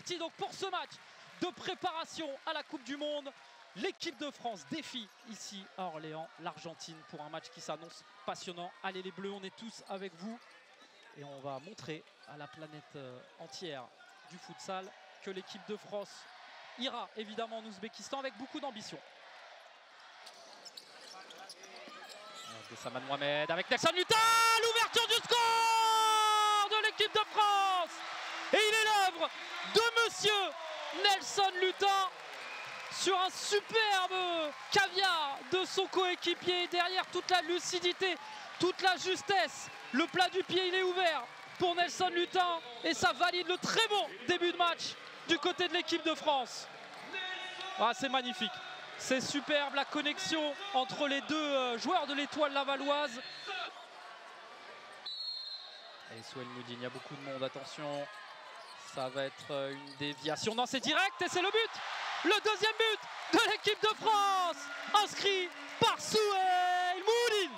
parti donc pour ce match de préparation à la Coupe du Monde. L'équipe de France défie ici à Orléans l'Argentine pour un match qui s'annonce passionnant. Allez les Bleus, on est tous avec vous et on va montrer à la planète entière du futsal que l'équipe de France ira évidemment en Ouzbékistan avec beaucoup d'ambition. Bessaman Mohamed avec Nelson Lutin, l'ouverture du score de l'équipe de France. Et il est l'œuvre de monsieur Nelson Lutin sur un superbe caviar de son coéquipier. Derrière, toute la lucidité, toute la justesse. Le plat du pied, il est ouvert pour Nelson Lutin et ça valide le très bon début de match du côté de l'équipe de France. Ah, c'est magnifique. C'est superbe la connexion entre les deux joueurs de l'Étoile lavalloise. Et Souel Moudine, il y a beaucoup de monde, attention. Ça va être une déviation. Non, c'est direct et c'est le but. Le deuxième but de l'équipe de France, inscrit par Souel Moudine.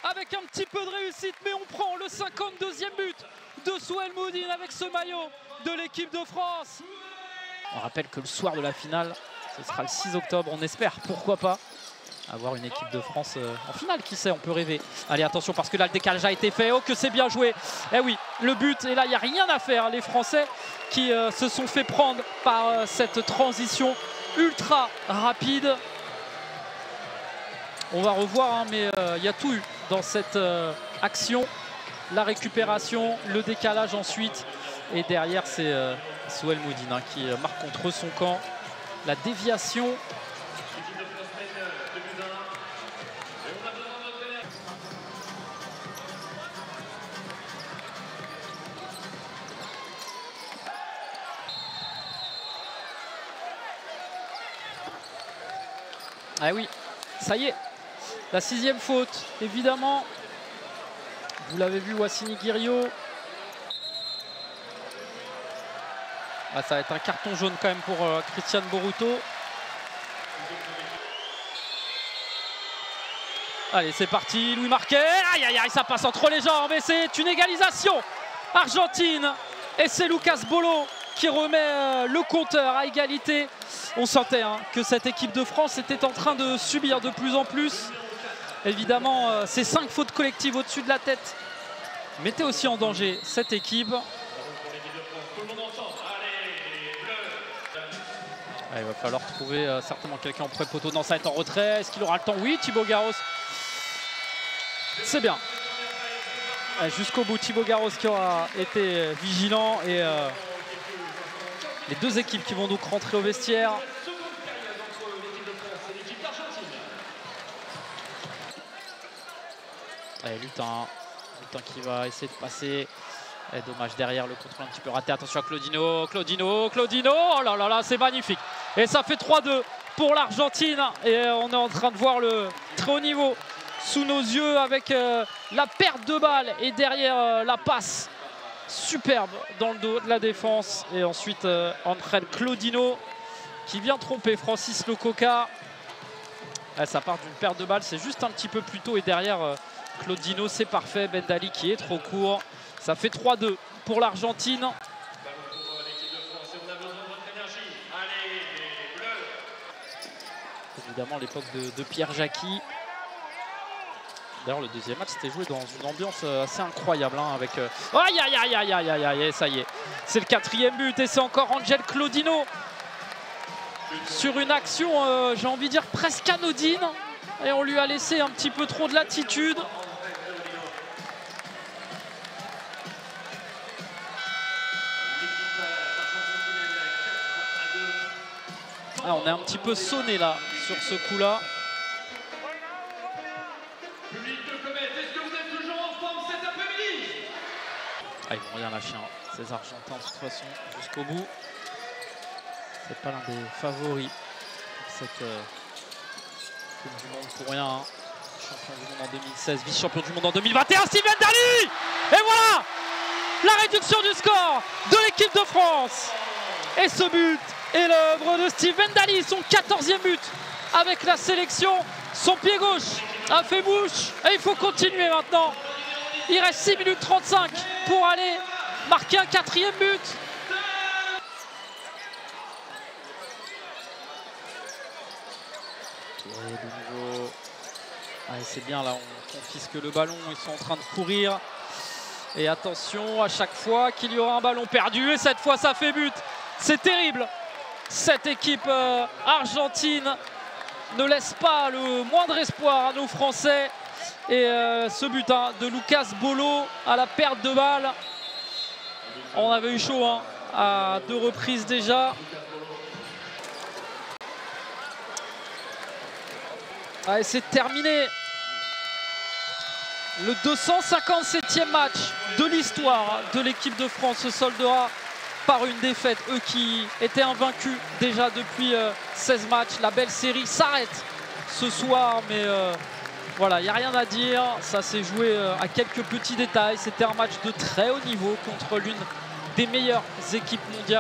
Avec un petit peu de réussite, mais on prend le 52e but de Souel Moudine avec ce maillot de l'équipe de France. On rappelle que le soir de la finale, ce sera le 6 octobre, on espère, pourquoi pas, avoir une équipe de France en finale, qui sait, on peut rêver. Allez, attention, parce que là, le décalage a été fait, oh que c'est bien joué. Eh oui, le but, et là, il n'y a rien à faire, les Français qui se sont fait prendre par cette transition ultra rapide. On va revoir, hein, mais il y a tout eu dans cette action. La récupération, le décalage ensuite, et derrière, c'est Souel Moudine hein, qui marque contre son camp. La déviation. Ah oui, ça y est, la 6e faute, évidemment. Vous l'avez vu, Wassini Guirio. Ah, ça va être un carton jaune quand même pour Christian Boruto. Allez, c'est parti, Louis Marquet. Aïe, aïe, aïe, ça passe entre les jambes et c'est une égalisation argentine. Et c'est Lucas Bolo qui remet le compteur à égalité. On sentait hein, que cette équipe de France était en train de subir de plus en plus. Évidemment, ces 5 fautes collectives au-dessus de la tête mettaient aussi en danger cette équipe. Ah, il va falloir trouver certainement quelqu'un en pré-poteau. Non, ça va être en retrait. Est-ce qu'il aura le temps? Oui, Thibaut Garros. C'est bien. Jusqu'au bout, Thibaut Garros qui aura été vigilant. Et les deux équipes qui vont donc rentrer au vestiaire. Allez, Lutin qui va essayer de passer. Et dommage derrière, le contrôle un petit peu raté. Attention à Claudino. Oh là là là, c'est magnifique. Et ça fait 3-2 pour l'Argentine. Et on est en train de voir le très haut niveau sous nos yeux avec la perte de balle. Et derrière la passe superbe dans le dos de la défense. Et ensuite, André Claudino qui vient tromper Francis Lococa. Ça part d'une perte de balle. C'est juste un petit peu plus tôt. Et derrière, Claudino, c'est parfait. Bendali qui est trop court. Ça fait 3-2 pour l'Argentine. Évidemment, l'époque de Pierre Jacqui. D'ailleurs, le deuxième match s'était joué dans une ambiance assez incroyable. Hein, avec aïe, aïe, aïe, aïe, aïe, aïe, aïe, ça y est. C'est le 4e but et c'est encore Angel Claudino. Sur une action, j'ai envie de dire, presque anodine. Et on lui a laissé un petit peu trop de latitude. Ah, on est un petit peu sonné là sur ce coup-là. Ah, ils vont rien lâcher, hein. Ces Argentins de toute façon jusqu'au bout. C'est pas l'un des favoris pour cette Coupe du Monde pour rien. Hein. Champion du monde en 2016, vice-champion du monde en 2021, Steve Bendali. Et voilà la réduction du score de l'équipe de France. Et ce but est l'œuvre de Steve Bendali, son 14e but avec la sélection. Son pied gauche a fait bouche et il faut continuer maintenant. Il reste 6 minutes 35 pour aller marquer un 4e but. Et de nouveau, allez, c'est bien là, on confisque le ballon, ils sont en train de courir. Et attention, à chaque fois qu'il y aura un ballon perdu, et cette fois ça fait but. C'est terrible. Cette équipe argentine ne laisse pas le moindre espoir à nos Français. Et ce but de Lucas Bolo à la perte de balle. On avait eu chaud à 2 reprises déjà. Allez, c'est terminé. Le 257e match de l'histoire de l'équipe de France se soldera par une défaite. Eux qui étaient invaincus déjà depuis 16 matchs. La belle série s'arrête ce soir, mais voilà, il n'y a rien à dire. Ça s'est joué à quelques petits détails. C'était un match de très haut niveau contre l'une des meilleures équipes mondiales.